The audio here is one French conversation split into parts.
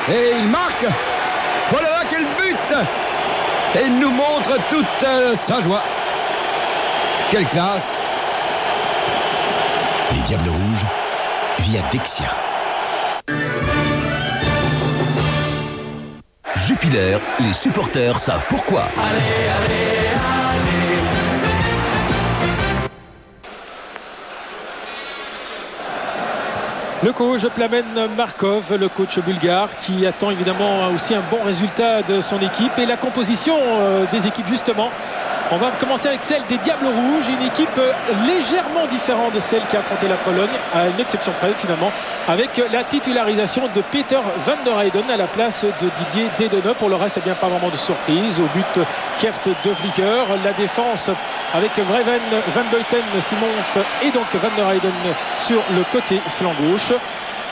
et il marque. Voilà quel but! Et il nous montre toute sa joie. Quelle classe! Les Diables Rouges, via Dexia. Jupiler, les supporters savent pourquoi. Allez, allez, allez. Le coach Plamen Markov, le coach bulgare, qui attend évidemment aussi un bon résultat de son équipe. Et la composition des équipes, justement, on va commencer avec celle des Diables Rouges, une équipe légèrement différente de celle qui a affronté la Pologne, à une exception près finalement, avec la titularisation de Peter van der Heyden à la place de Didier Dedeneux. Pour le reste, c'est bien pas vraiment de surprise. Au but, Geert de Vlieger. La défense avec Vreven, Van Buiten, Simons et donc Van der Heyden sur le côté flanc gauche.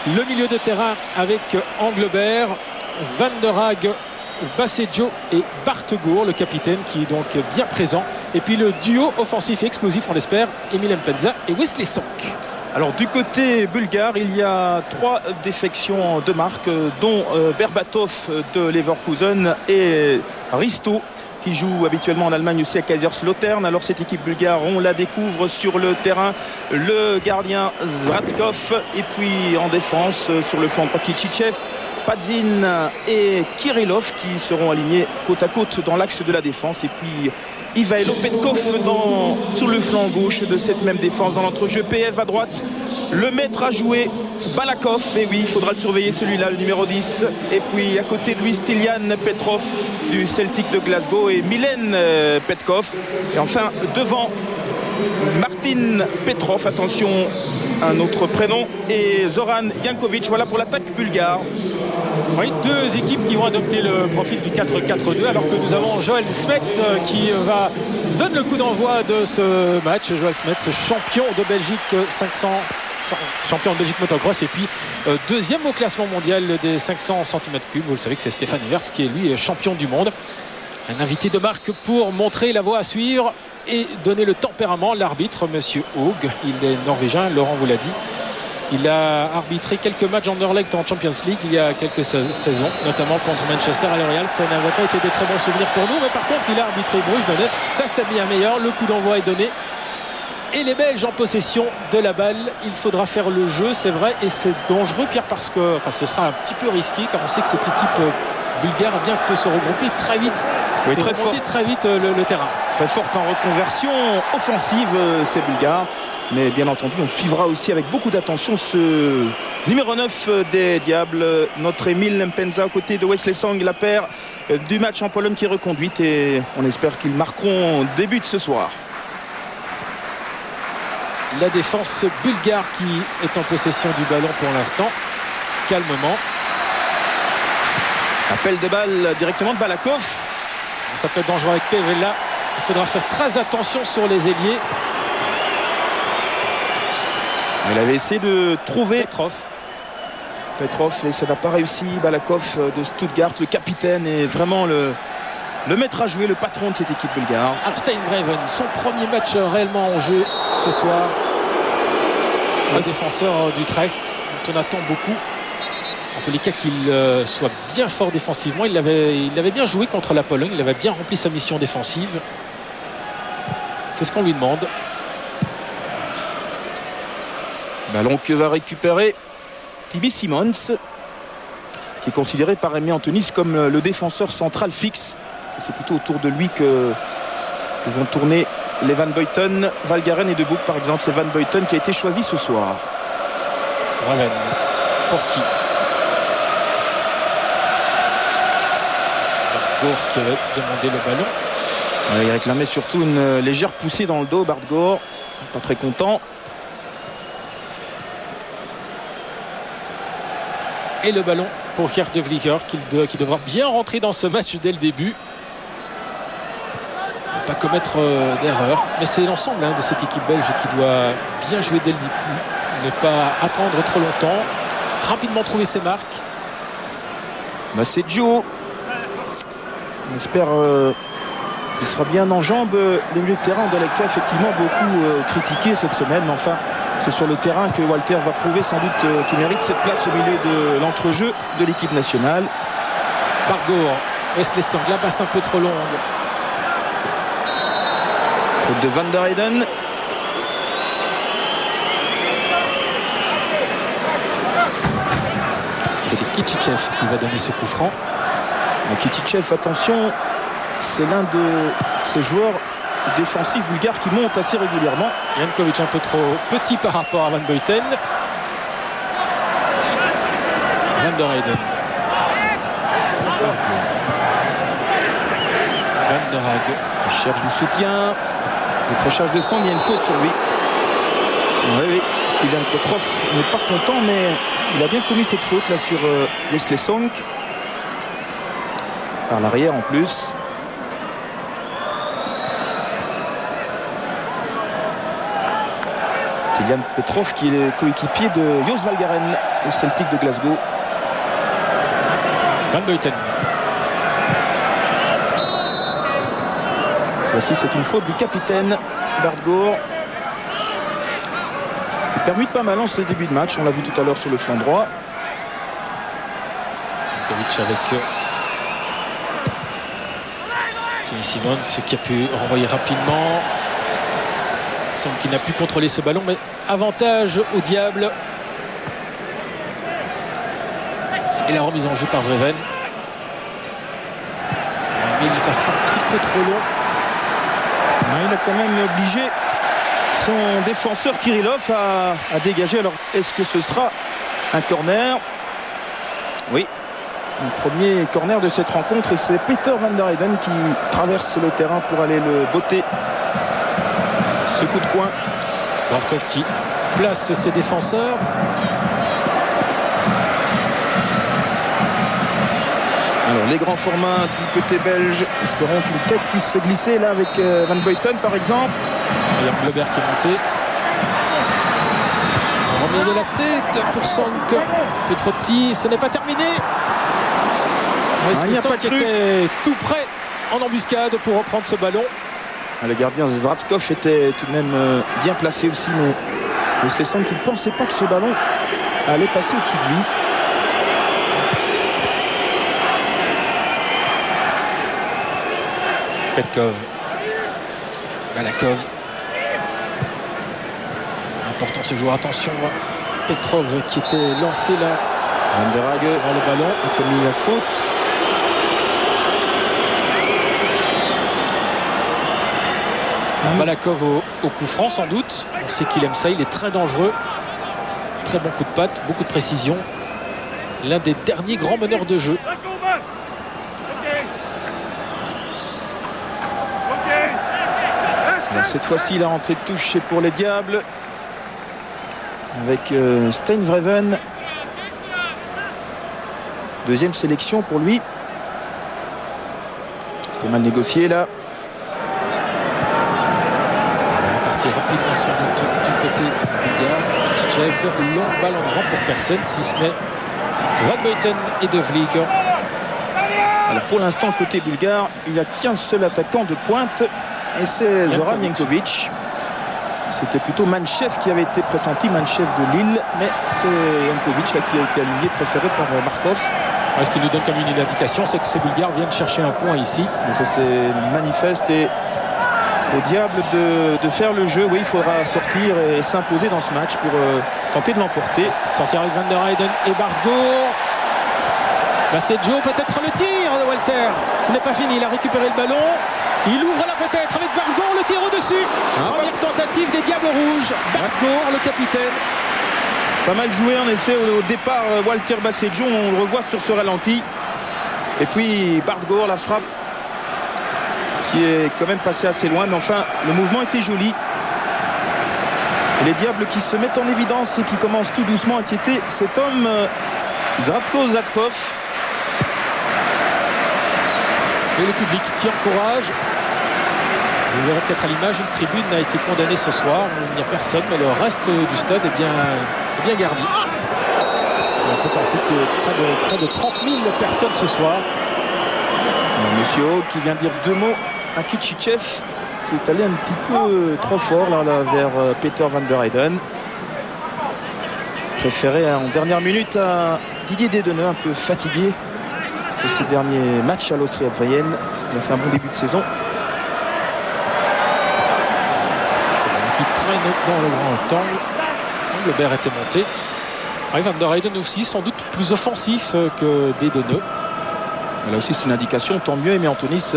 Le milieu de terrain avec Englebert, Van der Haag, Basseggio et Bartegour, le capitaine, qui est donc bien présent. Et puis le duo offensif et explosif, on l'espère, Emil Mpenza et Wesley Sonk. Alors du côté bulgare, il y a 3 défections de marque, dont Berbatov de Leverkusen et Risto, qui joue habituellement en Allemagne aussi à Kaiserslautern. Alors cette équipe bulgare, on la découvre sur le terrain, le gardien Zratkov, et puis en défense sur le flanc Pakicicev, Padzin et Kirillov qui seront alignés côte à côte dans l'axe de la défense. Et puis Ivailo Petkov sur le flanc gauche de cette même défense dans l'entrejeu. PF à droite, le maître à jouer, Balakov. Et oui, il faudra le surveiller celui-là, le numéro 10. Et puis à côté de lui, Stilian Petrov du Celtic de Glasgow et Milen Petkov. Et enfin devant, Martin Petrov, attention, un autre prénom, et Zoran Jankovic. Voilà pour l'attaque bulgare. Oui, 2 équipes qui vont adopter le profil du 4-4-2, alors que nous avons Joel Smets qui donne le coup d'envoi de ce match. Joel Smets, champion de Belgique 500, champion de Belgique motocross, et puis deuxième au classement mondial des 500 cm3. Vous le savez que c'est Stéphane Everts qui est lui champion du monde. Un invité de marque pour montrer la voie à suivre et donner le tempérament. L'arbitre, monsieur Haug, il est norvégien, Laurent vous l'a dit. Il a arbitré quelques matchs en Anderlecht en Champions League il y a quelques saisons, notamment contre Manchester à L'Oréal. Ça n'avait pas été des très bons souvenirs pour nous, mais par contre il a arbitré Bruges Donetsk. Ça c'est bien meilleur, le coup d'envoi est donné. Et les Belges en possession de la balle. Il faudra faire le jeu, c'est vrai, et c'est dangereux, Pierre, parce que ce sera un petit peu risqué, car on sait que cette équipe bulgare peut se regrouper très vite, oui, et remonter très vite le terrain. Très forte en reconversion offensive, ces Bulgares. Mais bien entendu, on suivra aussi avec beaucoup d'attention ce numéro 9 des Diables, notre Emil Mpenza, aux côtés de Wesley Sonk, la paire du match en Pologne qui est reconduite. Et on espère qu'ils marqueront début de ce soir. La défense bulgare qui est en possession du ballon pour l'instant, calmement. Appel de balle directement de Balakov. Ça peut être dangereux avec Pevela. Il faudra faire très attention sur les ailiers. Il avait essayé de trouver Petrov et ça n'a pas réussi. Balakov de Stuttgart, le capitaine, est vraiment le maître à jouer, le patron de cette équipe bulgare. Arstein Vreven, son premier match réellement en jeu ce soir. Le défenseur d'Utrecht, dont on attend beaucoup. En tous les cas, qu'il soit bien fort défensivement. Il avait bien joué contre la Pologne. Il avait bien rempli sa mission défensive. C'est ce qu'on lui demande. Ballon que va récupérer Tibi Simons, qui est considéré par Aimé Antonis comme le défenseur central fixe. C'est plutôt autour de lui que vont tourner les Van Buiten, Valgaren et De Boek par exemple. C'est Van Buiten qui a été choisi ce soir. Raven, pour qui? Bartgård qui avait demandé le ballon. Il réclamait surtout une légère poussée dans le dos. Bartgård, pas très content. Et le ballon pour Geert de Vlieger qui devra bien rentrer dans ce match dès le début. Ne pas commettre d'erreur. Mais c'est l'ensemble de cette équipe belge qui doit bien jouer dès le début. Ne pas attendre trop longtemps. Rapidement trouver ses marques. Basseggio. On espère qu'il sera bien en jambes. Le milieu de terrain de Leclerc, effectivement beaucoup critiqué cette semaine. Mais enfin, C'est sur le terrain que Walter va prouver sans doute qu'il mérite cette place au milieu de l'entrejeu de l'équipe nationale. Bargour, Wesley Song, la passe un peu trop longue. Faute de Van der Heyden. Et c'est Kitchichev qui va donner ce coup franc. Kitchichev, attention, c'est l'un de ces joueurs défensifs bulgares qui montent assez régulièrement. Jankovic un peu trop petit par rapport à Van Buiten. Van der Heyden. Van der Hag. Il cherche du soutien. Décrochage de Song, il y a une faute sur lui. Oui, Steven Petrov n'est pas content, mais il a bien commis cette faute là sur Wesley Song. Par l'arrière en plus. Steven Petrov qui est le coéquipier de Jos Valgaren au Celtic de Glasgow. Van Buiten. Voici, c'est une faute du capitaine Bargour qui permute pas mal en ce début de match. On l'a vu tout à l'heure sur le flanc droit. Jankovic avec Timmy Simon, ce qui a pu renvoyer rapidement. Song qui n'a pu contrôler ce ballon, mais avantage au diable. Et la remise en jeu par Vreven. Mais ça sera un petit peu trop long. Il a quand même obligé son défenseur Kirillov à dégager. Alors est-ce que ce sera un corner? Oui, le premier corner de cette rencontre, et c'est Peter Van der Heyden qui traverse le terrain pour aller le botter. Ce coup de coin. Dravkov qui place ses défenseurs. Alors les grands formats du côté belge, espérons qu'une tête puisse se glisser là avec Van Buiten par exemple. Il y a Blobert qui est monté. Remise de la tête pour Song, un peu trop petit, ce n'est pas terminé. Il n'y a Song pas qui cru. était tout près en embuscade pour reprendre ce ballon. Le gardien Zdravkov était tout de même bien placé aussi, mais Wesley Song qui ne pensait pas que ce ballon allait passer au-dessus de lui. Petkov, Balakov. Important ce joueur, attention. Petrov qui était lancé là. Van der Hag Sur le ballon. a commis la faute. Balakov au coup franc sans doute. On sait qu'il aime ça, il est très dangereux. Très bon coup de patte, beaucoup de précision. L'un des derniers grands meneurs de jeu. Alors, cette fois-ci, la rentrée de touche c'est pour les Diables. Avec Stein Vreven. Deuxième sélection pour lui. C'était mal négocié là. On va partir rapidement sans doute du côté bulgare. Kitchichev, long balle en rang pour personne, si ce n'est Van Buiten et De Vlieg. Alors pour l'instant, côté bulgare, il n'y a qu'un seul attaquant de pointe. Et c'est Zoran Jankovic. C'était plutôt Manchev qui avait été pressenti, Manchev de Lille. Mais c'est Jankovic là, qui a été aligné, préféré par Markov. Ce qui nous donne comme une indication, c'est que ces Bulgares viennent chercher un point ici. Mais ça c'est manifeste et au diable de faire le jeu. Oui, il faudra sortir et s'imposer dans ce match pour tenter de l'emporter. Sortir avec Van der Heyden et Bargour. Là c'est Joe, peut-être le tir de Walter. Ce n'est pas fini, il a récupéré le ballon. Il ouvre là peut-être avec Bargour, le tir au-dessus. Première tentative des Diables Rouges. Bargour, le capitaine. Pas mal joué en effet au départ Walter Basseggio, on le revoit sur ce ralenti. Et puis Bargour, la frappe qui est quand même passée assez loin, mais enfin le mouvement était joli. Et les Diables qui se mettent en évidence et qui commencent tout doucement à inquiéter cet homme Zratko Zatkov. Et le public qui encourage. Vous verrez peut-être à l'image, une tribune a été condamnée ce soir. Il n'y a personne, mais le reste du stade est bien garni. Et on peut penser qu'il y a près de 30 000 personnes ce soir. Monsieur O qui vient dire deux mots à Kitchichev qui est allé un petit peu trop fort là, vers Peter Van der Heyden. préféré en dernière minute à Didier Dedeneux, un peu fatigué de ses derniers matchs à l'Austria de Vienne. Il a fait un bon début de saison. C'est le qui traîne dans le grand rectangle. Engelbert était monté. Van der Heyden aussi, sans doute plus offensif que Dedeneux. Là aussi, c'est une indication, tant mieux. Mais Antonis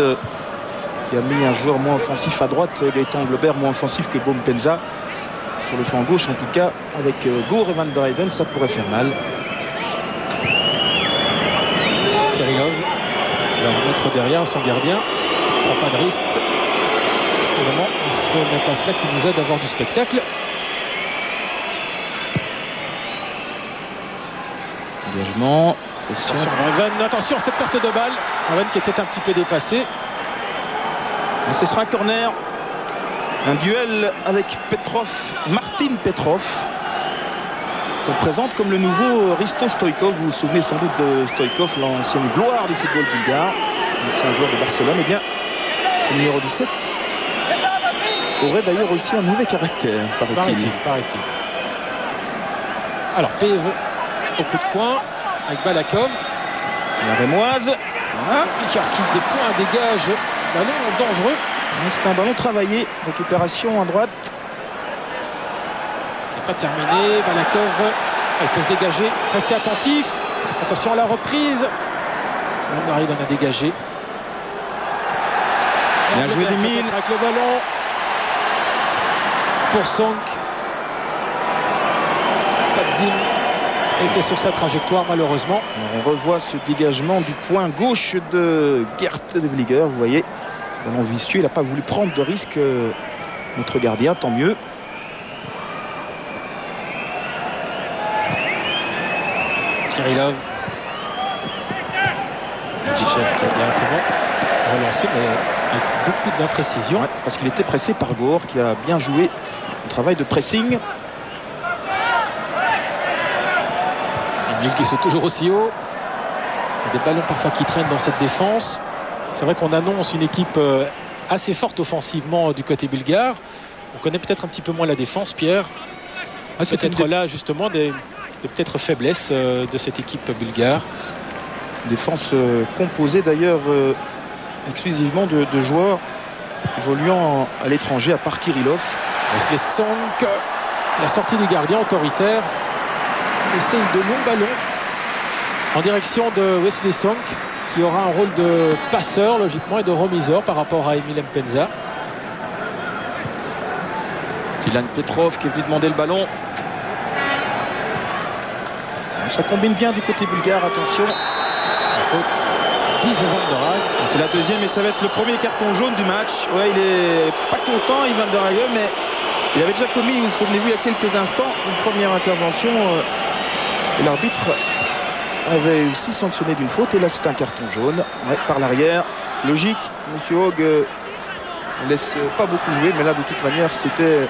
qui a mis un joueur moins offensif à droite, Gaëtan Engelbert moins offensif que Bompenza. Sur le flanc gauche, en tout cas, avec Gour et Van der Heyden, ça pourrait faire mal. Kirillov va remettre derrière son gardien. Il ne prend pas de risque. Évidemment, ce n'est pas cela qui nous aide à avoir du spectacle. Engagement. Attention à cette perte de balle. Raven qui était un petit peu dépassé. Et ce sera un corner. Un duel avec Petrov, Martin Petrov, qu'on présente comme le nouveau Hristo Stoïkov. Vous vous souvenez sans doute de Stoïkov, l'ancienne gloire du football bulgare, ancien joueur de Barcelone. Eh bien, ce numéro 17 aurait d'ailleurs aussi un mauvais caractère, paraît-il. Alors, PV au coup de coin avec Balakov. La Rémoise. Voilà. Qui des points dégage. Ballon dangereux. C'est un ballon travaillé. Récupération à droite. Ce n'est pas terminé. Balakov, il faut se dégager. Restez attentif. Attention à la reprise. On arrive à dégager. Bien joué d'Emile. Avec le ballon. Pour Sonk. Padzin était sur sa trajectoire malheureusement. On revoit ce dégagement du point gauche de Gert de Vlieger. Vous voyez, ballon vicieux. Il n'a pas voulu prendre de risque, notre gardien, tant mieux. Kirillov. Djichev qui a directement relancé, mais avec beaucoup d'imprécision. Ouais, parce qu'il était pressé par Gour, qui a bien joué le travail de pressing. Emile qui saute toujours aussi haut. Il y a des ballons parfois qui traînent dans cette défense. C'est vrai qu'on annonce une équipe assez forte offensivement du côté bulgare. On connaît peut-être un petit peu moins la défense, Pierre. C'est peut-être là justement des peut-être faiblesses de cette équipe bulgare. Défense composée d'ailleurs exclusivement de joueurs évoluant à l'étranger, à part Kirillov. Wesley Sonk, la sortie du gardien autoritaire, essaye de longs ballons en direction de Wesley Sonk, qui aura un rôle de passeur logiquement et de remiseur par rapport à Emile Mpenza. Ilan Petrov qui est venu demander le ballon. Ça combine bien du côté bulgare, attention. La faute d'Yves Van der Haag. C'est la deuxième et ça va être le premier carton jaune du match. Ouais, il est pas content, Yves Van der Haag, mais il avait déjà commis, vous vous souvenez-vous, il y a quelques instants, une première intervention. Et l'arbitre avait aussi sanctionné d'une faute. Et là, c'est un carton jaune. Ouais, par l'arrière. Logique. Monsieur Haug ne laisse pas beaucoup jouer. Mais là, de toute manière, c'était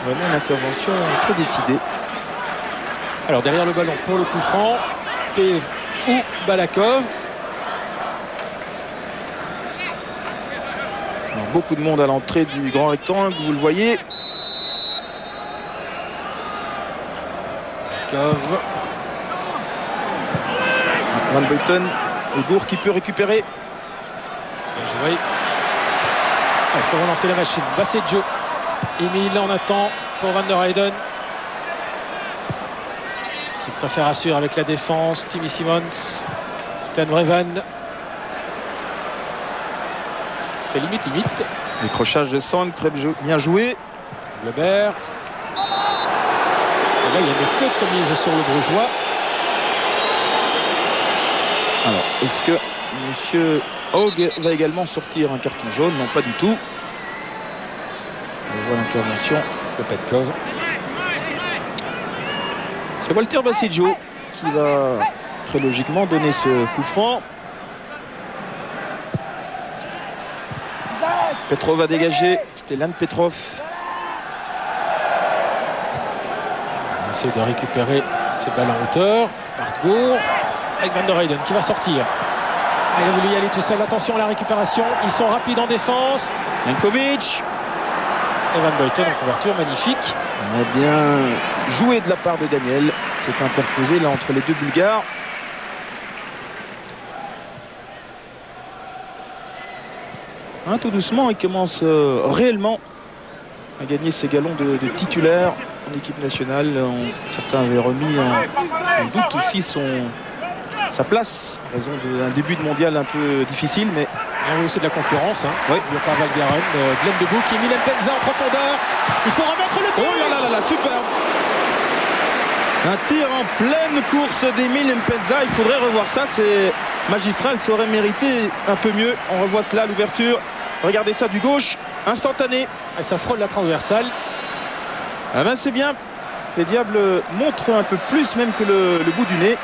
vraiment une intervention très décidée. Alors, derrière le ballon pour le coup franc, Pev ou Balakov. Alors, beaucoup de monde à l'entrée du grand rectangle. Vous le voyez. Balakov. Van Buiten et Gour qui peut récupérer. Il faut relancer la machine. Basseggio. Emile en attend pour Van der Heyden, qui préfère assurer avec la défense. Timmy Simons, Stan Vreven. C'est limite. Décrochage de Sang, très bien joué. Lebert. Et là, il y a une faute commise sur le Brugeois. Alors, est-ce que monsieur Haug va également sortir un carton jaune? Non, pas du tout. On voit l'intervention de Petkov. C'est Walter Basseggio qui va très logiquement donner ce coup franc. Petrov va dégager. C'était Ilan Petrov. On essaie de récupérer ces balles en hauteur. Bart Gour avec Van der Heyden qui va sortir. Il a voulu y aller tout seul. Attention à la récupération. Ils sont rapides en défense. Jankovic. Et Van Buiten en couverture, magnifique. On a bien joué de la part de Daniel. s'est interposé là entre les deux Bulgares. Tout doucement, il commence réellement à gagner ses galons de titulaire en équipe nationale. Certains avaient remis en doute aussi sa place en raison d'un début de mondial un peu difficile, mais il y a aussi de la concurrence. Oui. Il n'y a pas Valgaeren, Glenn Debout qui Emile Mpenza en profondeur. Il faut remettre le tir. Oh là là là, superbe. Un tir en pleine course d'Emile Mpenza. Il faudrait revoir ça, c'est magistral, ça aurait mérité un peu mieux. On revoit cela à l'ouverture. Regardez ça du gauche, instantané. Et ça frôle la transversale. Ah ben c'est bien. Les Diables montrent un peu plus même que le bout du nez.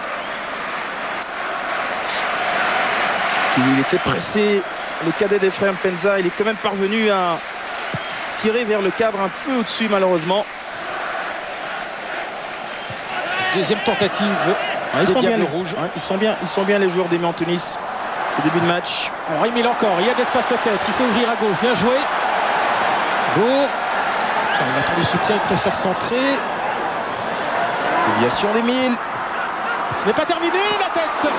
Il était pressé, le cadet des frères Mpenza. Il est quand même parvenu à tirer vers le cadre un peu au-dessus malheureusement. Deuxième tentative. Ils sont bien les rouges. Ils sont bien les joueurs d'Aimé Antonis. Ce début de match. Alors Emile encore, il y a de l'espace peut-être. Il faut ouvrir à gauche. Bien joué. Gour. Il attend du soutien, il préfère centrer. Déviation d'Emile. Ce n'est pas terminé, la tête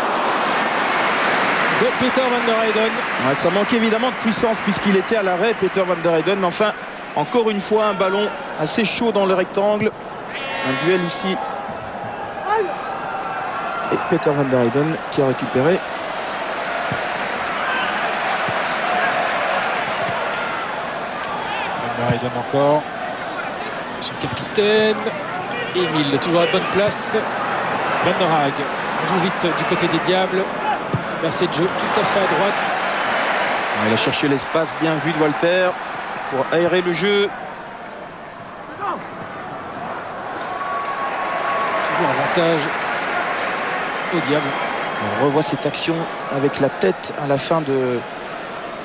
de Peter van der Heyden. Ouais, ça manquait évidemment de puissance puisqu'il était à l'arrêt, Peter van der Heyden. Mais enfin, encore une fois, un ballon assez chaud dans le rectangle. Un duel ici. Et Peter van der Heyden qui a récupéré. Van der Heyden encore. Son capitaine. Emile toujours à la bonne place. Van der Haag joue vite du côté des Diables. Là c'est Joe tout à fait à droite. Il a cherché l'espace, bien vu de Walter pour aérer le jeu. Toujours avantage au Diable. On revoit cette action avec la tête à la fin de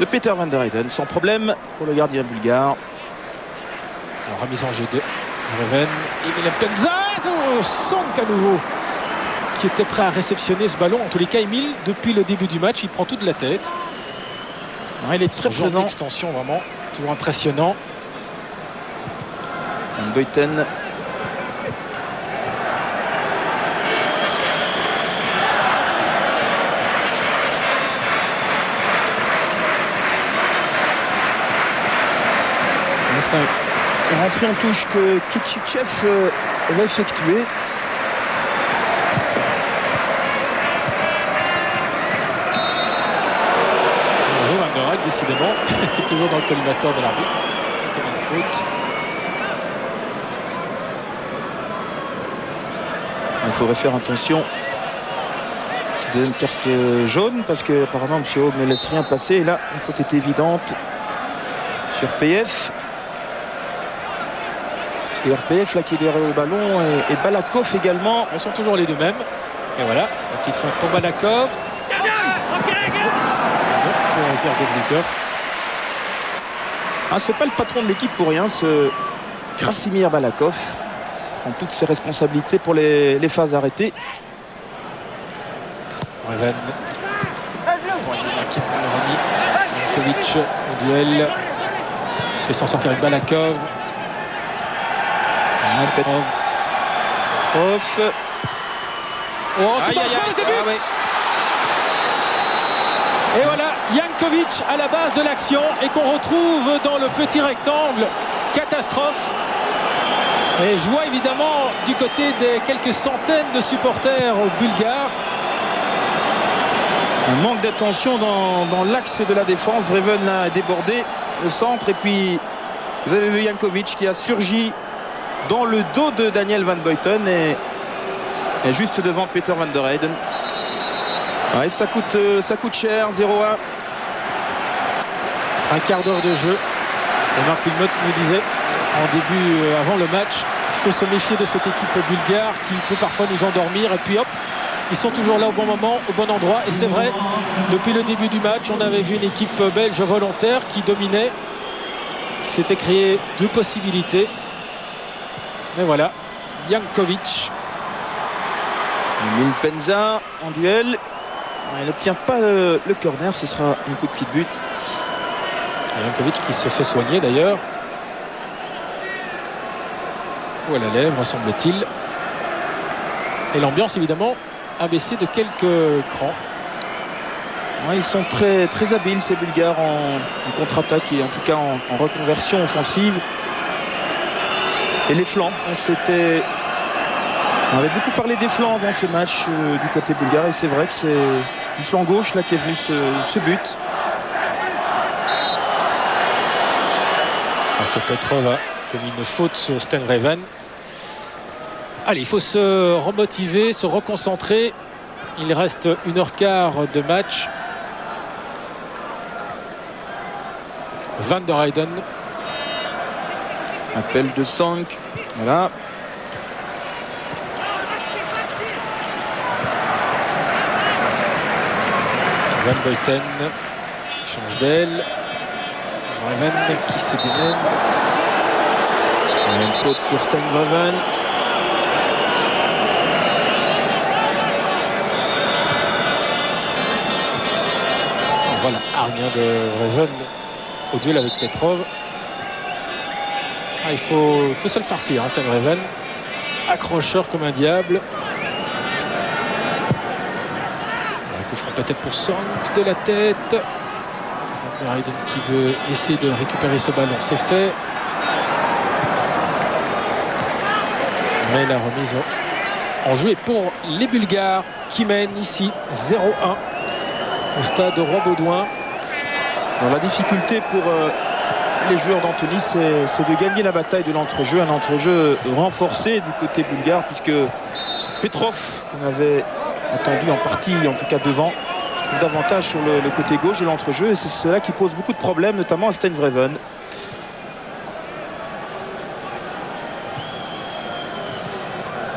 Peter van der Heyden. Sans problème pour le gardien bulgare. Alors, remise en jeu de Reven. Emile Mpenza. Song à nouveau qui était prêt à réceptionner ce ballon. En tous les cas, Emile, depuis le début du match, il prend tout de la tête. Il est très présent. Extension vraiment, toujours impressionnant. Van Buiten. Une rentrée en touche que Kitchichev va effectuer. Van der Haag, décidément, qui est toujours dans le collimateur de l'arbitre. Comme une faute. Il faudrait faire attention. C'est une carte jaune parce que apparemment M. Haug ne laisse rien passer. Et là, la faute est évidente sur PF. C'est RPF là qui est derrière le ballon et Balakov également. Ils sont toujours les deux mêmes. Et voilà, la petite feinte pour Balakov. C'est pas le patron de l'équipe pour rien, ce Krasimir Balakov. Prend toutes ses responsabilités pour les phases arrêtées. Reven. Pour qui l'a remis. Jankovic au duel. Il peut s'en sortir avec Balakov. Petrov. Oh, c'est dangereux, c'est but. Et voilà, Jankovic à la base de l'action et qu'on retrouve dans le petit rectangle. Catastrophe. Et joie évidemment du côté des quelques centaines de supporters bulgares. Un manque d'attention dans l'axe de la défense. Dreven a débordé le centre et puis vous avez vu Jankovic qui a surgi dans le dos de Daniel Van Buiten et juste devant Peter van der Heyden. Ouais, ça coûte cher, 0-1. Un quart d'heure de jeu. Et Marc Wilmots nous disait en début, avant le match, il faut se méfier de cette équipe bulgare qui peut parfois nous endormir. Et puis hop, ils sont toujours là au bon moment, au bon endroit. Et c'est vrai, depuis le début du match, on avait vu une équipe belge volontaire qui dominait, qui s'était créé deux possibilités. Mais voilà, Jankovic. Emile Mpenza en duel. Il n'obtient pas le corner, ce sera un coup de pied de but. Jankovic qui se fait soigner d'ailleurs. Ou à la lèvre, semble-t-il. Et l'ambiance, évidemment, a baissé de quelques crans. Ouais, ils sont très, très habiles, ces Bulgares, en contre-attaque et en tout cas en reconversion offensive. Et les flancs, on avait beaucoup parlé des flancs avant ce match du côté bulgare. Et c'est vrai que c'est du flanc gauche là qui est venu ce but. Alors que Petrov a commis une faute sur Stenreven. Allez, il faut se remotiver, se reconcentrer. Il reste 1h15 de match. Van der Heyden. Appel de Song. Voilà. Van Buiten change d'aile. Raven qui se démène. Une faute sur Stenreven. Voilà, rien de Raven au duel avec Petrov. Il faut se le farcir, hein, Stenreven. Accrocheur comme un diable. Un coup franc peut-être pour Song de la tête. Van der Heyden qui veut essayer de récupérer ce ballon, c'est fait. Mais la remise en jeu est pour les Bulgares qui mènent ici 0-1 au stade Roi-Baudouin. La difficulté pour les joueurs d'Antony, c'est de gagner la bataille de l'entrejeu, un entrejeu renforcé du côté bulgare, puisque Petrov, qu'on avait attendu en partie, en tout cas devant, se trouve davantage sur le côté gauche de l'entrejeu, et c'est cela qui pose beaucoup de problèmes, notamment à Stenreven.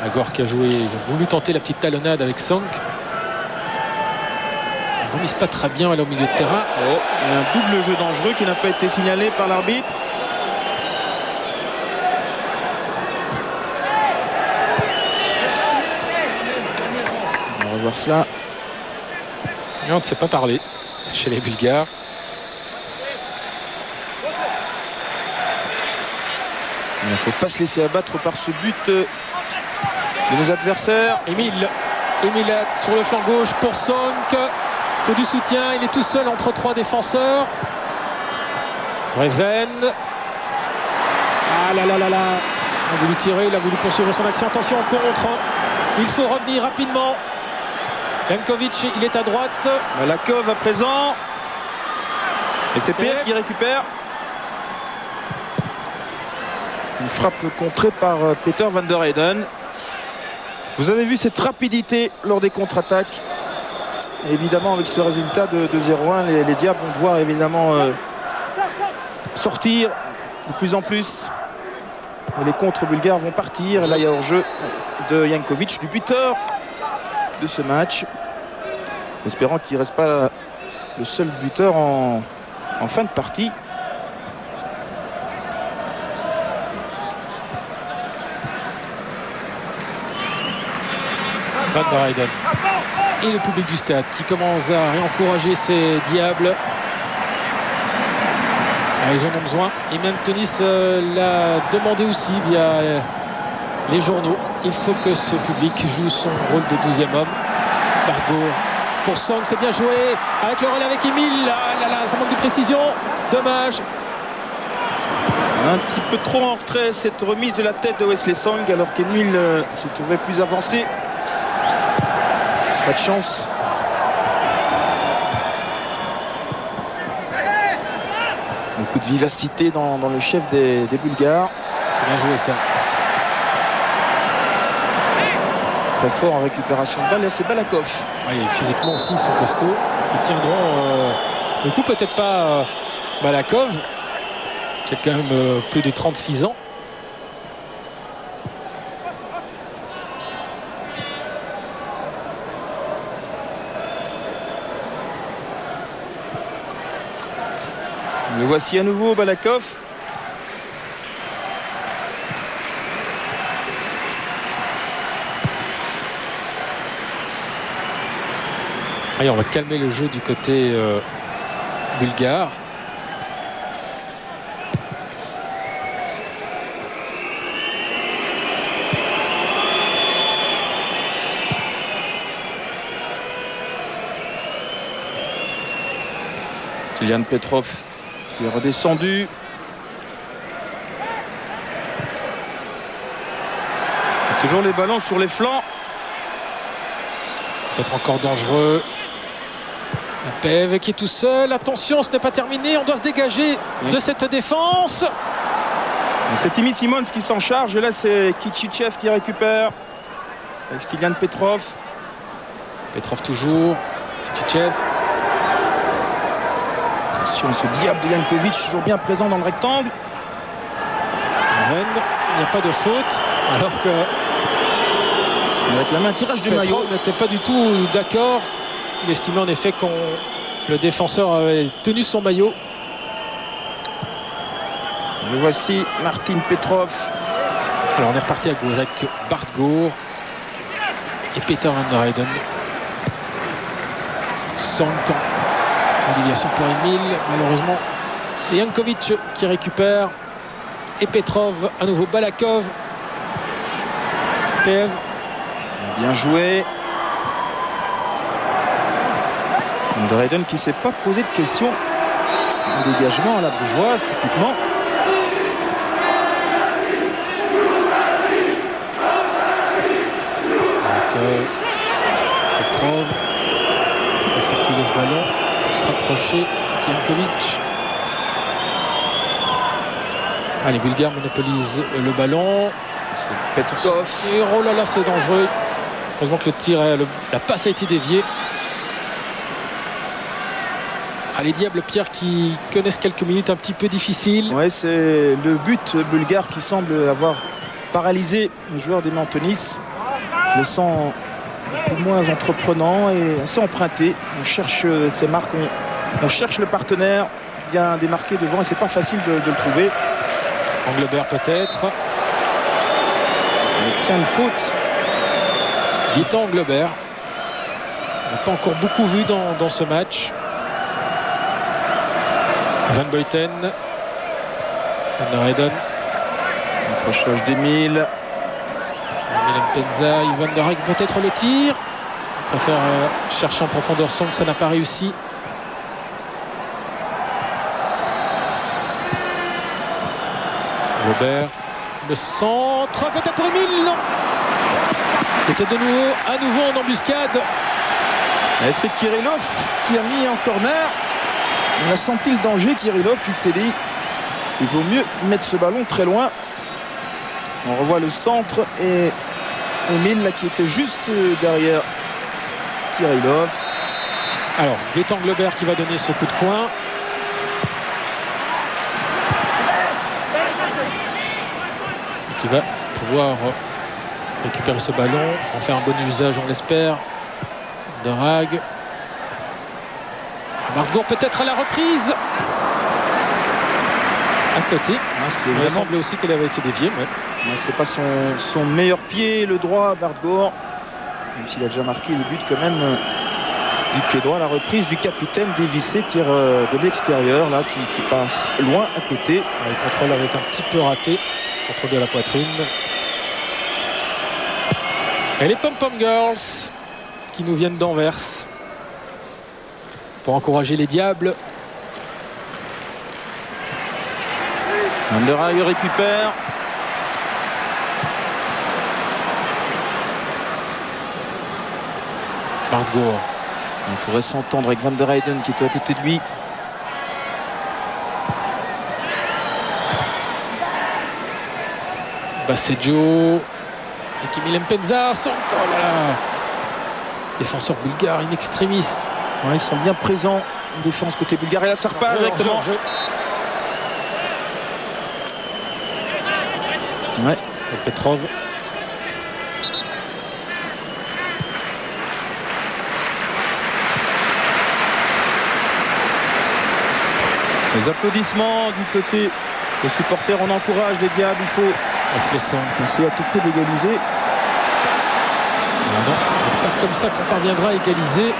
Agor qui a voulu tenter la petite talonnade avec Song. Il remise pas très bien là au milieu de terrain. Oh, et un double jeu dangereux qui n'a pas été signalé par l'arbitre. On va revoir cela. On ne sait pas parler chez les Bulgares. Il ne faut pas se laisser abattre par ce but de nos adversaires. Emile sur le flanc gauche pour Song. Il faut du soutien, il est tout seul entre trois défenseurs. Raven. Ah là là là là. Il a voulu tirer, il a voulu poursuivre son action. Attention au contre. Il faut revenir rapidement. Jankovic, il est à droite. Malakov à présent. Et c'est PF qui récupère. Une frappe contrée par Peter Van der Heyden. Vous avez vu cette rapidité lors des contre-attaques. Et évidemment, avec ce résultat de 0-1, les Diables vont devoir évidemment sortir de plus en plus. Et les contre-bulgares vont partir. Et là, il y a hors-jeu de Jankovic, du buteur de ce match. Espérant qu'il ne reste pas le seul buteur en fin de partie. Van der Heyden et le public du stade qui commence à réencourager ces Diables. Alors, ils en ont besoin et même Tunis l'a demandé aussi via les journaux. Il faut que ce public joue son rôle de 12e homme. Bargour pour Song, c'est bien joué avec le relais avec Emile. Ah là là, ça manque de précision, dommage. Un petit peu trop en retrait cette remise de la tête de Wesley Song alors qu'Emile se trouvait plus avancé. Pas de chance. Beaucoup de vivacité dans le chef des Bulgares. C'est bien joué ça. Très fort en récupération de balle. Là, c'est Balakov. Oui, physiquement aussi, ils sont costauds. Ils tiendront le coup, peut-être pas Balakov, qui a quand même plus de 36 ans. Le voici à nouveau, Balakov. Allez, on va calmer le jeu du côté bulgare. Stilian Petrov qui est redescendu. Toujours les ballons sur les flancs. Peut-être encore dangereux. Pev qui est tout seul. Attention, ce n'est pas terminé. On doit se dégager de cette défense. C'est Timmy Simons qui s'en charge. Et là, c'est Kichichev qui récupère. Avec Stilian Petrov. Petrov toujours. Kichichev. Attention, ce diable de Jankovic, toujours bien présent dans le rectangle. Rennes, il n'y a pas de faute. Alors que avec la main, tirage de maillot. Petrov n'était pas du tout d'accord. Il estimait en effet que le défenseur avait tenu son maillot. Le voici, Martin Petrov. Alors on est reparti à gauche avec Bart Gour et Peter Van der Heyden. 5 ans. Déviation pour Emile. Malheureusement, c'est Jankovic qui récupère. Et Petrov, à nouveau Balakov. Pev. Bien joué. Van der Heyden qui ne s'est pas posé de questions. Un dégagement à la bourgeoise, typiquement. Petrov fait circuler ce ballon pour se rapprocher. Jankovic. Les Bulgares monopolisent le ballon. C'est Petrov. Et oh là là, c'est dangereux. Heureusement que le tir, la passe a été déviée. Les Diables, Pierre, qui connaissent quelques minutes un petit peu difficiles. Ouais, c'est le but bulgare qui semble avoir paralysé les joueurs des Mantonis. Le sent un peu moins entreprenant et assez emprunté. On cherche ses marques, on cherche le partenaire bien démarqué devant et c'est pas facile de le trouver. Englebert peut-être. Il tient une faute. Gaëtan Englebert. On n'a pas encore beaucoup vu dans ce match. Van Buiten. Van der Heyden. Accrochage d'Emile. Penza, Van der Heyden peut-être le tir. Il préfère chercher en profondeur sans que ça n'a pas réussi. Robert, le centre, peut-être pour Emile, non. C'était à nouveau en embuscade. Et c'est Kirillov qui a mis en corner. On a senti le danger, Kirillov, il s'est dit il vaut mieux mettre ce ballon très loin. On revoit le centre et Emile là, qui était juste derrière Kirillov. Alors, Gaëtan Englebert qui va donner ce coup de coin. Qui va pouvoir récupérer ce ballon, en faire un bon usage, on l'espère. Drag. Margour peut-être à la reprise. À côté. Il semblait aussi qu'elle avait été déviée. Mais c'est pas son meilleur pied, le droit, Bartgour. Même s'il a déjà marqué les buts quand même du pied droit. La reprise du capitaine dévissé, tir de l'extérieur là qui passe loin à côté. Le contrôle avait un petit peu raté. Contrôle de la poitrine. Et les Pom Pom Girls qui nous viennent d'Anvers pour encourager les Diables. Van der Heyden récupère. Bartgour. Il faudrait s'entendre avec Van der Heyden qui était à côté de lui. Basseggio et Kimil Mpenza. Oh là là. Défenseur bulgare in extremis. Ouais, ils sont bien présents en défense côté bulgare. Et là ça repart directement. Ouais. Petrov. Les applaudissements du côté des supporters. On encourage les Diables. Il faut essayer à tout prix d'égaliser. Non, ce n'est pas comme ça qu'on parviendra à égaliser.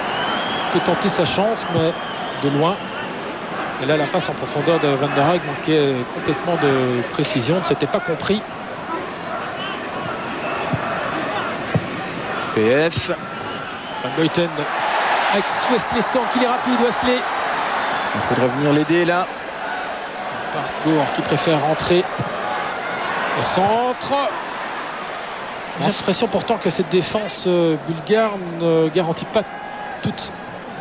On peut tenter sa chance, mais de loin. Et là, la passe en profondeur de Van der Heyden manquait complètement de précision. Ne s'était pas compris. PF. Van Buiten avec Wesley Sang, qu'il est rapide, Wesley. Il faudrait venir l'aider là. Parcours qui préfère rentrer au centre. J'ai l'impression pourtant que cette défense bulgare ne garantit pas toute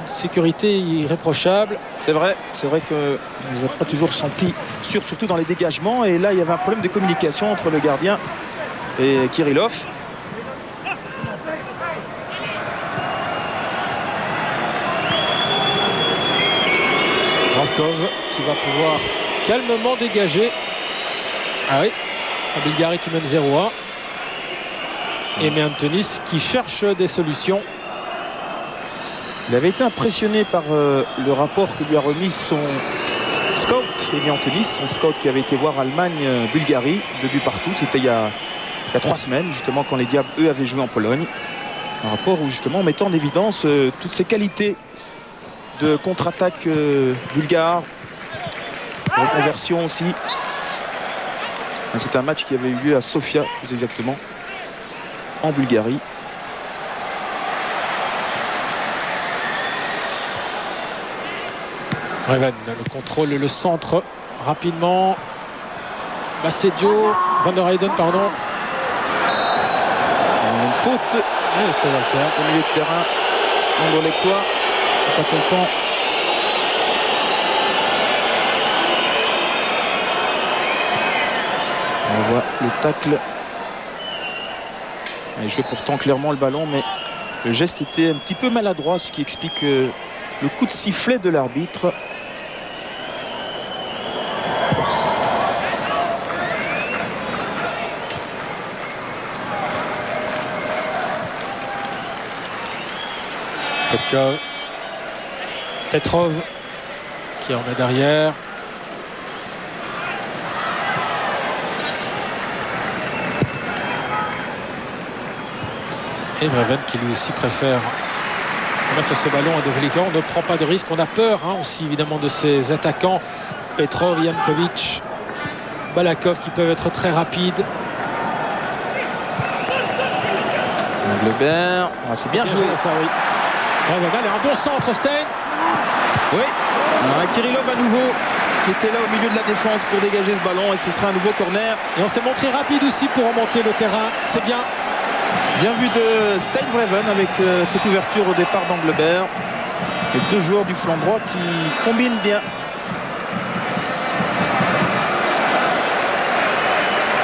sécurité irréprochable. C'est vrai que on les a pas toujours senti, surtout dans les dégagements. Et là, il y avait un problème de communication entre le gardien et Kirillov. Dravkov qui va pouvoir calmement dégager. Ah oui, la Bulgarie qui mène 0-1. Et Antonis qui cherche des solutions. Il avait été impressionné par le rapport que lui a remis son scout, Emi Antonis, son scout qui avait été voir Allemagne-Bulgarie, 2 buts partout. C'était il y a 3 semaines, justement, quand les Diables, eux, avaient joué en Pologne. Un rapport où, justement, mettant en évidence toutes ces qualités de contre-attaque bulgare, de reconversion aussi. C'est un match qui avait eu lieu à Sofia, plus exactement, en Bulgarie. Reven, le contrôle, le centre, rapidement. Basseggio, Van der Heyden, pardon. Une faute. C'était Walter. Au milieu de terrain, Anderlecht-toi. Pas content. On voit le tacle. Il jouait pourtant clairement le ballon, mais le geste était un petit peu maladroit, ce qui explique le coup de sifflet de l'arbitre. Petrov qui en met derrière. Et Breven qui lui aussi préfère mettre ce ballon à De Vlicker. On ne prend pas de risque. On a peur aussi évidemment de ces attaquants. Petrov, Jankovic, Balakov qui peuvent être très rapides. Englebert, c'est bien joué ça, oui. Allez, un bon centre, Stein. Oui, Kirillov à nouveau qui était là au milieu de la défense pour dégager ce ballon et ce sera un nouveau corner. Et on s'est montré rapide aussi pour remonter le terrain. C'est bien. Bien vu de Steinvreven avec cette ouverture au départ d'Englebert. Les 2 joueurs du flanc droit qui combinent bien.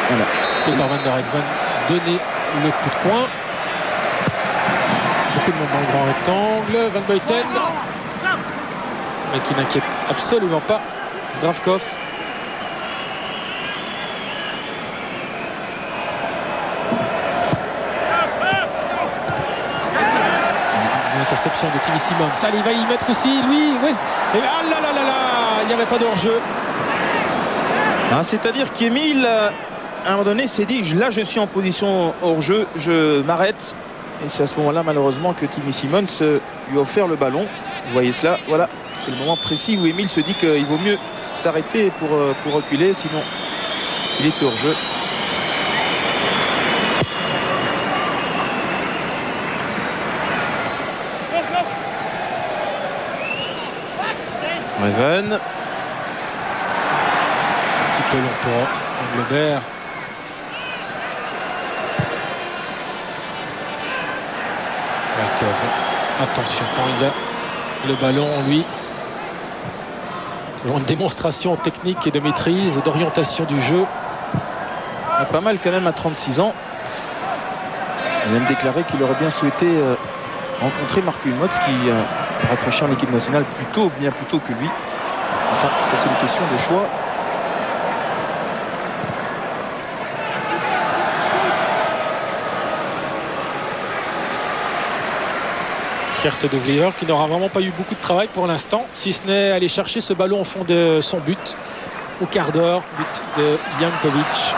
Voilà. Peter Van der Heyden donner le coup de coin. Beaucoup de monde dans le grand rectangle. Van Buiten, mais qui n'inquiète absolument pas Zdravkov. Une interception de Timmy Simon. Ça, il va y mettre aussi lui. Et ah là là là là, il n'y avait pas de hors-jeu. C'est-à-dire qu'Emile, à un moment donné, s'est dit là, je suis en position hors-jeu, je m'arrête. Et c'est à ce moment-là, malheureusement, que Timmy Simons lui a offert le ballon. Vous voyez cela, voilà. C'est le moment précis où Emile se dit qu'il vaut mieux s'arrêter pour reculer, sinon il est hors jeu. Reven. C'est un petit peu long pour Englebert. Attention quand il a le ballon, lui. Une démonstration technique et de maîtrise et d'orientation du jeu. Pas mal quand même à 36 ans. Il a même déclaré qu'il aurait bien souhaité rencontrer Marc Wilmots qui a raccroché en équipe nationale bien plus tôt que lui. Enfin, ça c'est une question de choix. Geert De Vlier qui n'aura vraiment pas eu beaucoup de travail pour l'instant, si ce n'est aller chercher ce ballon au fond de son but au quart d'heure, but de Jankovic.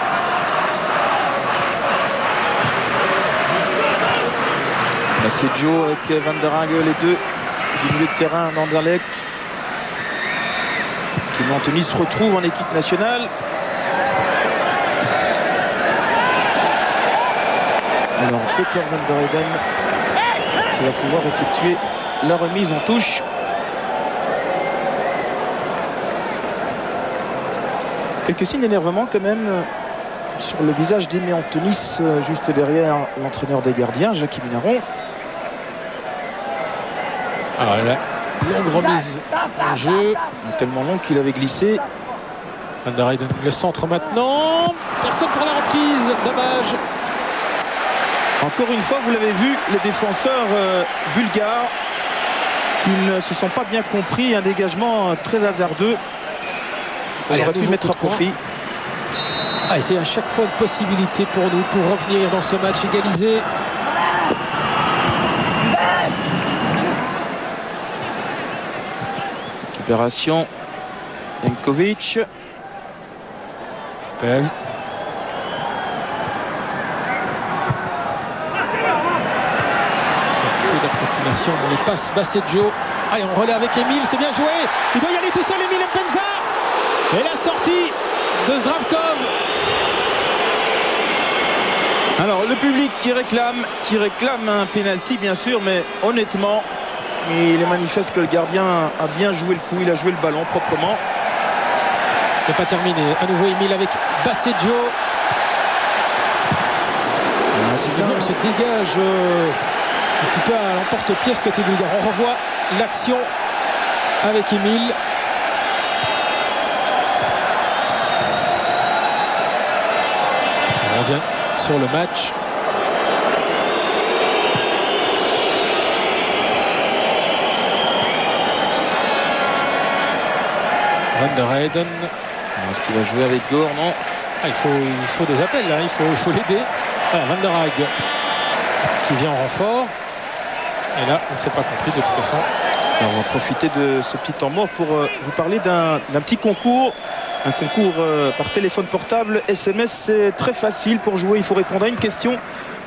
C'est Joe avec Van der Hage, les deux du milieu de terrain d'Anderlecht. Qui Anthony se retrouve en équipe nationale. Alors Peter Van der Heyden qui va pouvoir effectuer la remise en touche. Quelques signes d'énervement quand même sur le visage d'Aimé Antonis, juste derrière l'entraîneur des gardiens, Jackie Minaron. Alors là, longue remise en jeu. Tellement long qu'il avait glissé. Van der Heyden, le centre maintenant. Personne pour la reprise, dommage. Encore une fois, vous l'avez vu, les défenseurs bulgares qui ne se sont pas bien compris. Un dégagement très hasardeux. On aurait pu mettre à profit. Ah, c'est à chaque fois une possibilité pour nous pour revenir dans ce match égalisé. Récupération. Jankovic. Peu d'approximation, on les passe. Basseggio. Allez, on relaie avec Emile, c'est bien joué. Il doit y aller tout seul, Emile Mpenza. Et la sortie de Zdravkov. Alors le public qui réclame un pénalty bien sûr, mais honnêtement il est manifeste que le gardien a bien joué le coup, il a joué le ballon proprement. Ce n'est pas terminé. À nouveau Emile avec Basseggio. On se dégage un petit peu à l'emporte-pièce côté bulgare. On revoit l'action avec Emile. On revient sur le match. Van der Heyden. Est-ce qu'il va jouer avec Gore? Non. Ah, il faut des appels là, il faut l'aider. Voilà, Van der Heyden qui vient en renfort. Et là, on ne s'est pas compris de toute façon. Alors, on va profiter de ce petit temps mort pour vous parler d'un petit concours. Un concours par téléphone portable, SMS, c'est très facile pour jouer. Il faut répondre à une question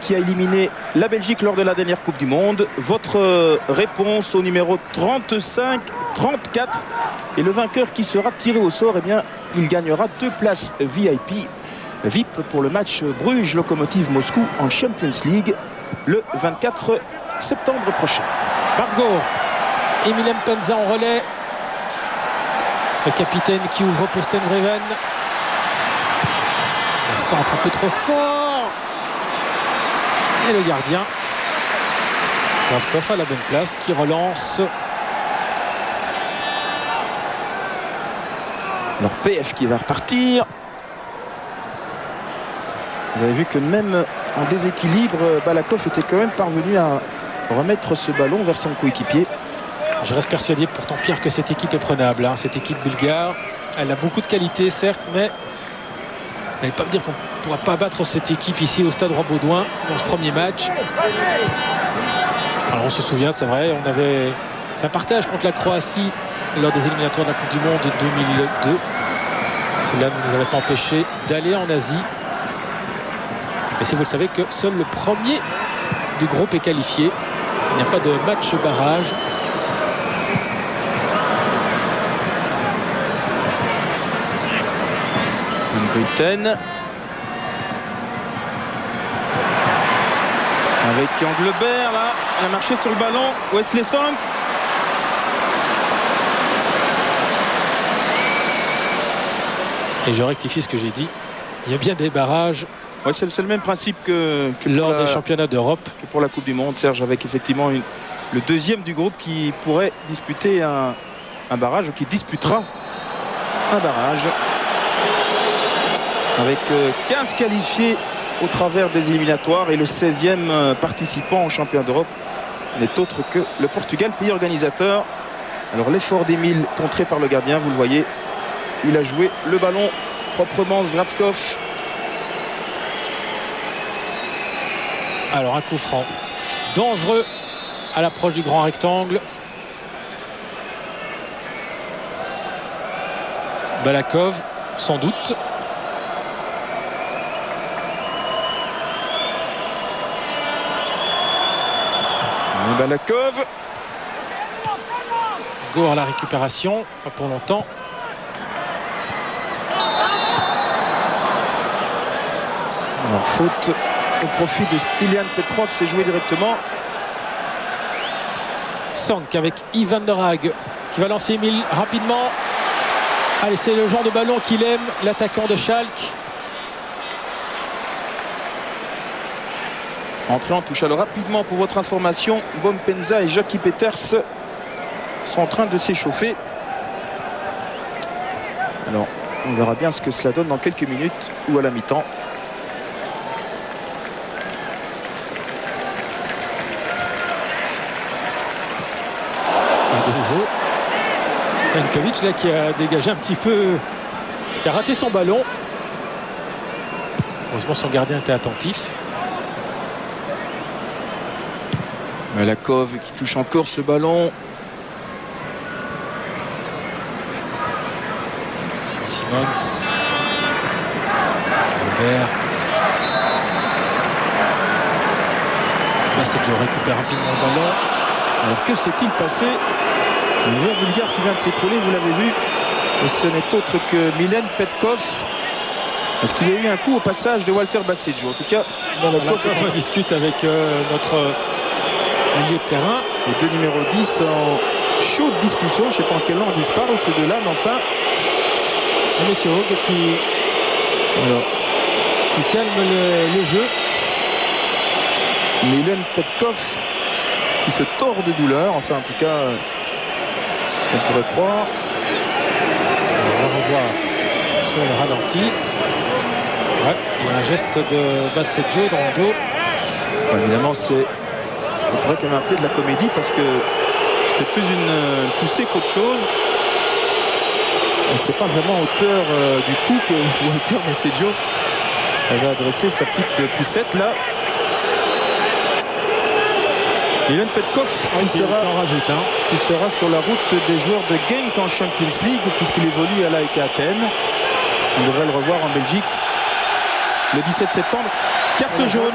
qui a éliminé la Belgique lors de la dernière Coupe du Monde. Votre réponse au numéro 35-34. Et le vainqueur qui sera tiré au sort, eh bien, il gagnera 2 places VIP pour le match Bruges-Lokomotiv Moscou en Champions League le 24 septembre prochain. Bartgård, Emile Mpenza en relais. Le capitaine qui ouvre pour Stenvreven. Le centre un peu trop fort. Et le gardien Zdravkov à la bonne place qui relance. Alors PF qui va repartir. Vous avez vu que même en déséquilibre, Balakov était quand même parvenu à remettre ce ballon vers son coéquipier. Je reste persuadé pourtant, Pierre, que cette équipe est prenable. Cette équipe bulgare, elle a beaucoup de qualité, certes, mais elle ne pas me dire qu'on ne pourra pas battre cette équipe ici au Stade Roi-Baudouin dans ce premier match. Alors on se souvient, c'est vrai, on avait fait un partage contre la Croatie lors des éliminatoires de la Coupe du Monde de 2002. Cela ne nous avait pas empêché d'aller en Asie. Et si vous le savez que seul le premier du groupe est qualifié, il n'y a pas de match barrage. Britten avec Englebert là, il a marché sur le ballon. Wesley Sonk. Et je rectifie ce que j'ai dit. Il y a bien des barrages. Ouais, c'est le même principe que lors des championnats d'Europe. Que pour la Coupe du Monde, Serge, avec effectivement le deuxième du groupe qui pourrait disputer un barrage, ou qui disputera un barrage. Avec 15 qualifiés au travers des éliminatoires et le 16e participant au championnat d'Europe n'est autre que le Portugal, pays organisateur. Alors l'effort d'Emile contré par le gardien, vous le voyez, il a joué le ballon proprement. Zdravkov. Alors un coup franc dangereux à l'approche du grand rectangle. Balakov sans doute. Balakov. Gore à la récupération, pas pour longtemps. Alors faute au profit de Stilian Petrov, c'est joué directement. Sonk avec Ivan der Hag qui va lancer Emile rapidement. Allez, c'est le genre de ballon qu'il aime, l'attaquant de Schalke. Entrée en touche. Alors rapidement pour votre information, Bompenza et Jackie Peters sont en train de s'échauffer. Alors on verra bien ce que cela donne dans quelques minutes ou à la mi-temps. De nouveau, Jankovic là qui a dégagé un petit peu, qui a raté son ballon. Heureusement son gardien était attentif. Malakov qui touche encore ce ballon. Simons. Robert. Bassetjo récupère rapidement le ballon. Alors que s'est-il passé? Le mur bulgare qui vient de s'écrouler, vous l'avez vu. Et ce n'est autre que Milen Petkov. Est-ce qu'il y a eu un coup au passage de Walter Bassetjo? En tout cas, on discute avec notre milieu de terrain. Les deux numéros 10 en chaude discussion. Je ne sais pas en quelle langue ils se parlent ces deux-là, mais enfin. Monsieur Hogg qui calme le jeu. Milen Petkov qui se tord de douleur. Enfin, en tout cas, c'est ce qu'on pourrait croire. On va revoir sur le ralenti. Ouais, il y a un geste de Bassetjo dans le dos. Bon, évidemment, c'est ce qu'on pourrait quand même appeler de la comédie parce que c'était plus une poussée qu'autre chose. Et c'est pas vraiment à hauteur du coup que Walter Bassetjo avait adressé sa petite poussette là. Milen Petkov qui sera sur la route des joueurs de Genk en Champions League puisqu'il évolue à l'AEK Athènes. On devrait le revoir en Belgique le 17 septembre. Carte jaune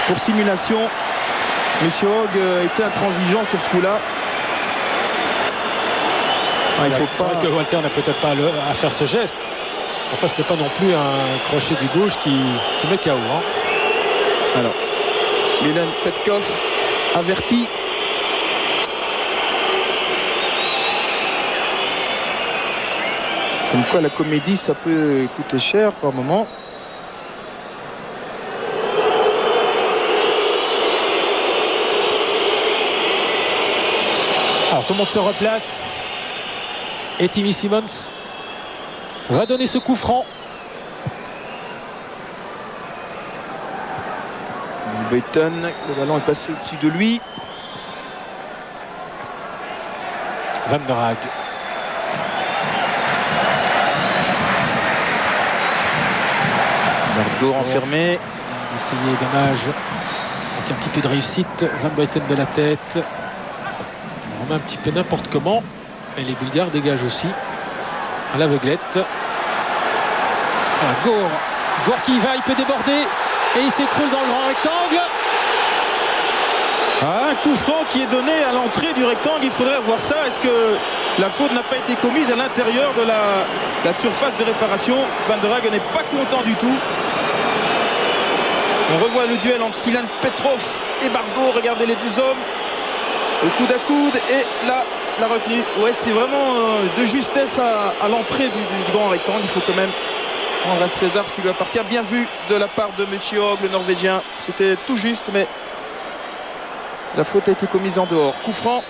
pour simulation. Monsieur Hogg était intransigeant sur ce coup-là. Il faut pas... C'est vrai que Walter n'a peut-être pas à faire ce geste. Enfin, ce n'est pas non plus un crochet du gauche qui met KO. Hein. Alors, Milen Petkov averti. Comme quoi la comédie ça peut coûter cher par moment. Alors tout le monde se replace. Et Timmy Simons va donner ce coup franc. Buyten, le ballon est passé au-dessus de lui. Van der Haag. Margot enfermé. Essayé, dommage. Donc un petit peu de réussite. Van Buyten de la tête. On remet un petit peu n'importe comment. Et les Bulgares dégagent aussi à l'aveuglette. Gore qui y va, il peut déborder. Et il s'écroule dans le grand rectangle. Un coup franc qui est donné à l'entrée du rectangle. Il faudrait voir ça. Est-ce que la faute n'a pas été commise à l'intérieur de la surface de réparation? Van der Haag n'est pas content du tout. On revoit le duel entre Milen Petkov et Bargo. Regardez les deux hommes. Au coude à coude. Et là, la retenue. Ouais, c'est vraiment de justesse à l'entrée du grand rectangle. Il faut quand même rendre à César ce qui lui appartient. Bien vu de la part de Monsieur Hogg, le Norvégien. C'était tout juste, mais la faute a été commise en dehors. Coup franc.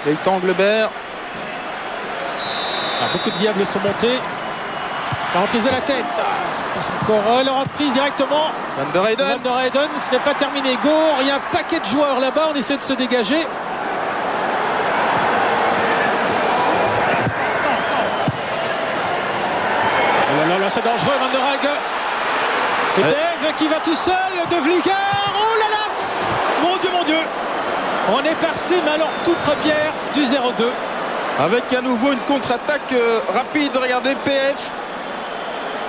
Gaëtan Glebert. Beaucoup de diables sont montés. La reprise de la tête. Ça passe encore. La reprise directement. Van der Heyden. Van der Heyden. Ce n'est pas terminé. Gore. Il y a un paquet de joueurs là-bas. On essaie de se dégager. Là, c'est dangereux, Van der Haag. Et Dave qui va tout seul, De Vlieger. Oh là là, mon Dieu. On est percé, mais alors toute première du 0-2. Avec à nouveau une contre-attaque rapide. Regardez, PF.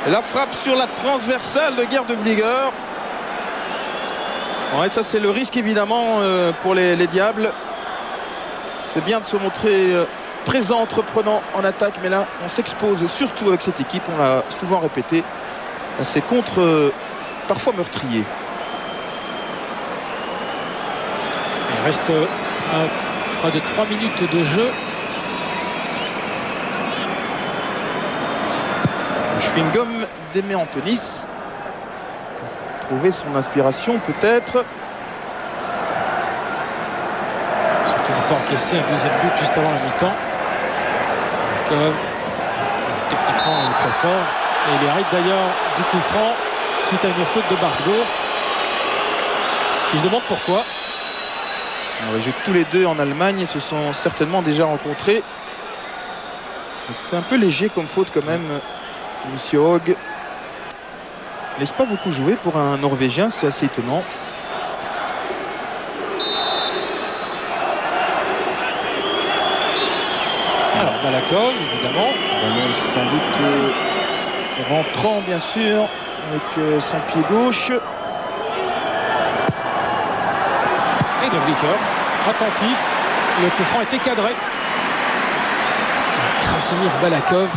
La frappe sur la transversale de Gerd De Vlieger. Ouais, ça c'est le risque évidemment pour les Diables. C'est bien de se montrer présent, entreprenant en attaque, mais là on s'expose surtout avec cette équipe, on l'a souvent répété, on s'est contre parfois meurtrier. Il reste un Près de 3 minutes de jeu. Le chewing-gum d'Aimé Antonis. Trouver son inspiration peut-être. Surtout ne pas encaisser un deuxième but juste avant la mi-temps. Techniquement, il est très fort. Et il hérite d'ailleurs du coup franc suite à une faute de Bartgour. Qui se demande pourquoi. Alors, ils jouent tous les deux en Allemagne et se sont certainement déjà rencontrés. C'était un peu léger comme faute quand même. Monsieur Hogg laisse pas beaucoup jouer pour un Norvégien, c'est assez étonnant. Alors Balakov, évidemment. Ballon sans doute rentrant bien sûr avec son pied gauche. Et De Vlieker, attentif. Le coup franc était cadré. Krasimir Balakov.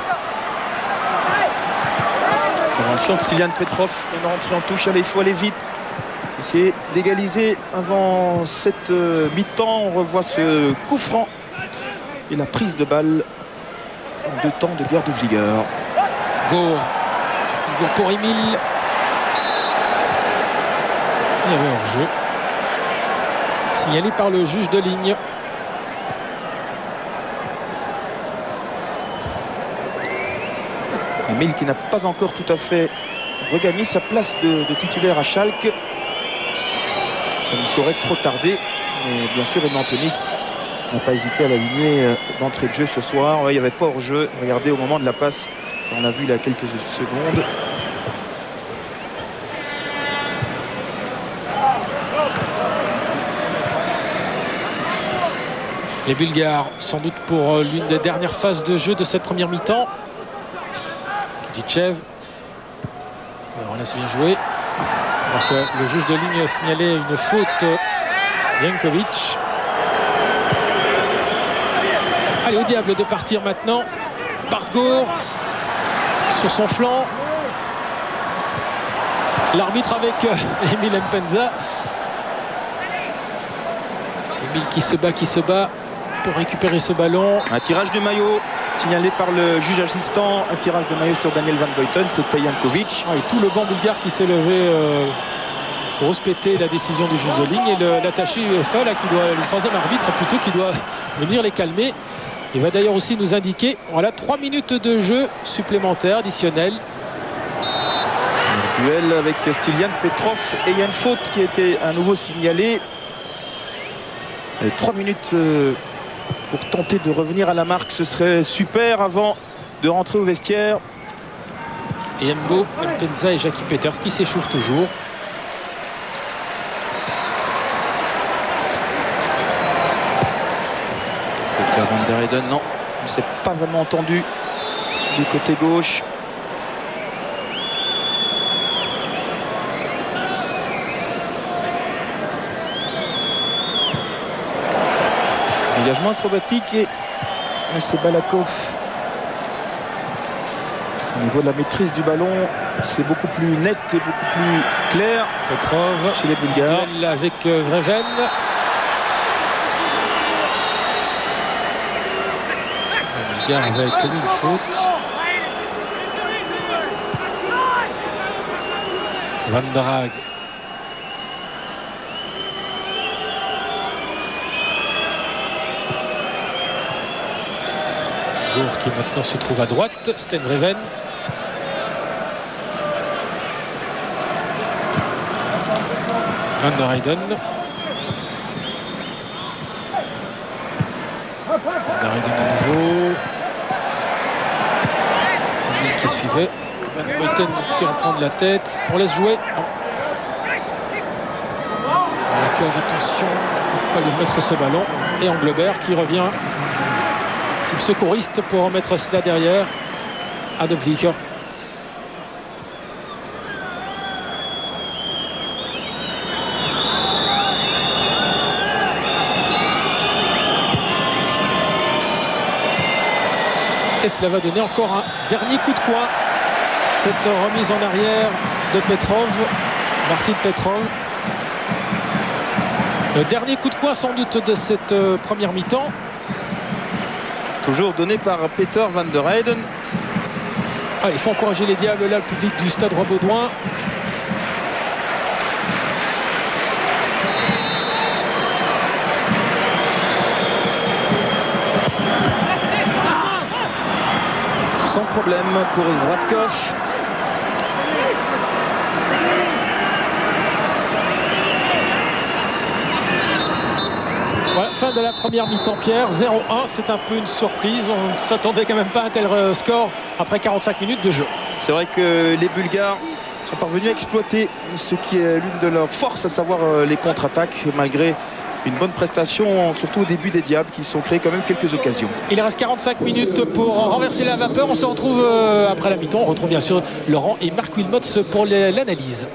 Intervention de Stilian Petrov vient de rentrer en touche. Allez, il faut aller vite. Essayer d'égaliser avant cette mi-temps. On revoit ce coup franc et la prise de balle en 2 temps de Gerd De Vlieger. Gour pour Emile. Il y avait hors-jeu. Signalé par le juge de ligne. Emile qui n'a pas encore tout à fait regagné sa place de titulaire à Schalke. Ça ne saurait trop tarder. Mais bien sûr, Aimé Antonis n'a pas hésité à l'aligner d'entrée de jeu ce soir. Ouais, il n'y avait pas hors-jeu. Regardez au moment de la passe. On l'a vu il y a quelques secondes. Les Bulgares, sans doute pour l'une des dernières phases de jeu de cette première mi-temps. Kidichev. Alors là, c'est bien joué. Alors que le juge de ligne signalait une faute. Jankovic. Allez, au diable de partir maintenant. Bartgour sur son flanc. L'arbitre avec Emile Mpenza. Emile qui se bat pour récupérer ce ballon. Un tirage de maillot signalé par le juge assistant. Un tirage de maillot sur Daniel Van Buiten. C'était Jankovic. Et tout le banc bulgare qui s'est levé pour respecter la décision du juge de ligne. Et l'attaché UEFA, là, le troisième arbitre plutôt, qui doit venir les calmer. Il va d'ailleurs aussi nous indiquer, voilà, 3 minutes de jeu supplémentaires, additionnels. Un duel avec Stilian Petrov et il y a une faute qui a été à nouveau signalée. 3 minutes pour tenter de revenir à la marque, ce serait super avant de rentrer au vestiaire. Et Mbo, Mpenza et Jackie Peters qui s'échauffent toujours. Van der Heyden, non, on ne s'est pas vraiment entendu du côté gauche. Engagement acrobatique et c'est Balakov. Au niveau de la maîtrise du ballon, c'est beaucoup plus net et beaucoup plus clair. Petrov chez les Bulgares. Avec Vreven. Les Bulgares avaient commis une faute. Van Drag. Gour qui maintenant se trouve à droite. Sten Vreven. Van der Heyden. Van der Heyden à nouveau. Emile qui suivait. Van Buiten qui reprend de la tête. On laisse jouer. Balakov, attention, ne pas lui remettre ce ballon. Et Englebert qui revient comme secouriste pour remettre cela derrière à De Vlieker. Et cela va donner encore un dernier coup de coin. Cette remise en arrière de Petrov, Martin Petrov. Le dernier coup de poing sans doute de cette première mi-temps. Toujours donné par Peter van der Heyden. Ah, il faut encourager les Diables là, le public du Stade Roi-Baudouin. Sans problème pour Zlatkov. Voilà, fin de la première mi-temps, Pierre. 0-1, c'est un peu une surprise. On ne s'attendait quand même pas à un tel score après 45 minutes de jeu. C'est vrai que les Bulgares sont parvenus à exploiter ce qui est l'une de leurs forces, à savoir les contre-attaques, malgré une bonne prestation, surtout au début des Diables, qui se sont créés quand même quelques occasions. Il reste 45 minutes pour renverser la vapeur. On se retrouve après la mi-temps. On retrouve bien sûr Laurent et Marc Wilmots pour l'analyse.